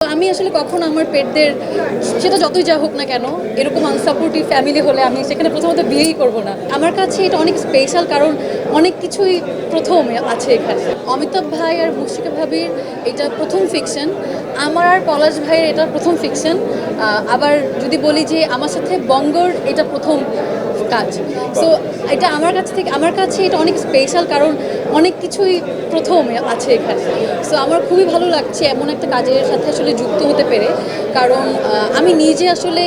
আমি আসলে কখনো আমার পেটদের সেটা যতই যা হোক না কেন এরকম আনসাপোর্টিভ ফ্যামিলি হলে আমি সেখানে প্রথমত বিয়েই করব না। আমার কাছে এটা অনেক স্পেশাল, কারণ অনেক কিছুই প্রথম আছে এখানে। অমিতাভ ভাই আর মুশফিকা ভাবির এটা প্রথম ফিকশন, আমার আর পলাশ ভাইয়ের এটা প্রথম ফিকশন। আবার যদি বলি যে আমার সাথে বঙ্গর এটা প্রথম কাজ। সো এটা আমার কাছে এটা অনেক স্পেশাল, কারণ অনেক কিছুই প্রথম আছে এখানে। সো আমার খুবই ভালো লাগছে এমন একটা কাজের সাথে আসলে যুক্ত হতে পেরে, কারণ আমি নিজে আসলে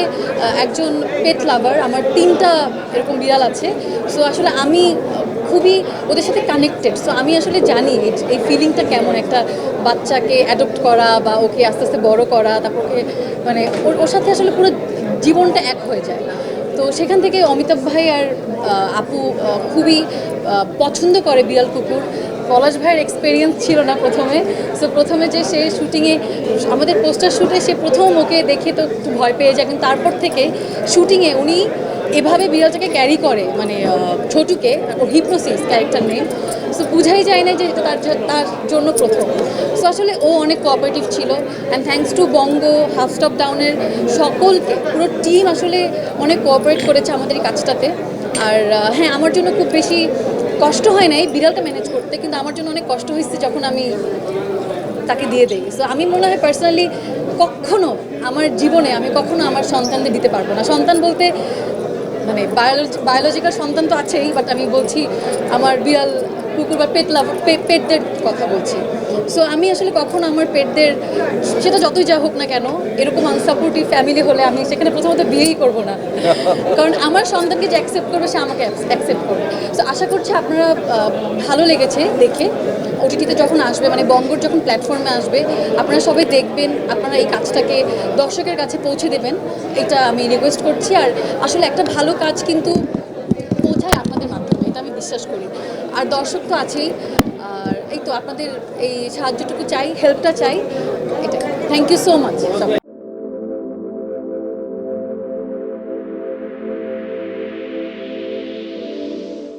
একজন পেট লাভার, আমার 3টা এরকম বিড়াল আছে। সো আসলে আমি খুবই ওদের সাথে কানেক্টেড। সো আমি আসলে জানি এই ফিলিংটা কেমন, একটা বাচ্চাকে অ্যাডপ্ট করা বা ওকে আস্তে আস্তে বড় করা, তারপর ওকে মানে ওর সাথে আসলে পুরো জীবনটা এক হয়ে যায়। তো সেখান থেকে অমিতাভ ভাই আর আপু খুবই পছন্দ করে বিড়াল কুকুর। পলাশ ভাইয়ের এক্সপিরিয়েন্স ছিল না প্রথমে। সো প্রথমে যে সে শুটিংয়ে আমাদের পোস্টার শ্যুটে সে প্রথম ওকে দেখে তো একটু ভয় পেয়ে যায়, কিন্তু তারপর থেকে শুটিংয়ে উনি এভাবে বিড়ালটাকে ক্যারি করে, মানে ছোটুকে, ওর হিপনোসিস ক্যারেক্টার নেই। সো বুঝাই যায় না যে এটা তার জন্য প্রথম। সো আসলে ও অনেক কোঅপারেটিভ ছিল, and thanks to Banga, half stop ডাউনের সকলকে, পুরো টিম আসলে অনেক কোঅপারেট করেছে আমাদের এই কাজটাতে। আর হ্যাঁ, আমার জন্য খুব বেশি কষ্ট হয় নাই বিড়ালটা ম্যানেজ করতে, কিন্তু আমার জন্য অনেক কষ্ট হয়েছে যখন আমি তাকে দিয়ে দেই। সো আমি মনে হয় পার্সোনালি কখনো আমার জীবনে আমি কখনো আমার সন্তানদের দিতে পারবো না। সন্তান বলতে মানে বায়োলজিক্যাল সন্তান তো আছেই, বাট আমি বলছি আমার বিড়াল কুকুর বা পেটদের কথা বলছি। সো আমি আসলে কখনো আমার পেটদের সেটা যতই যা হোক না কেন এরকম আনসাপোর্টিভ ফ্যামিলি হলে আমি সেখানে প্রথমত বিয়েই করব না, কারণ আমার সন্তানকে যে অ্যাকসেপ্ট করবে সে আমাকে অ্যাকসেপ্ট করবে। সো আশা করছি আপনারা ভালো লেগেছে দেখে। ওটিটিতে যখন আসবে, মানে বঙ্গর যখন প্ল্যাটফর্মে আসবে, আপনারা সবাই দেখবেন, আপনারা এই কাজটাকে দর্শকের কাছে পৌঁছে দেবেন, এটা আমি রিকোয়েস্ট করছি। আর আসলে একটা ভালো কাজ কিন্তু পৌঁছায় আপনাদের মাধ্যমে, এটা আমি বিশ্বাস করি। আর দর্শক তো আছেই, আর এই তো আপনাদের এই সাহায্যটুকু চাই, হেল্পটা চাই, এটা। Thank you so much.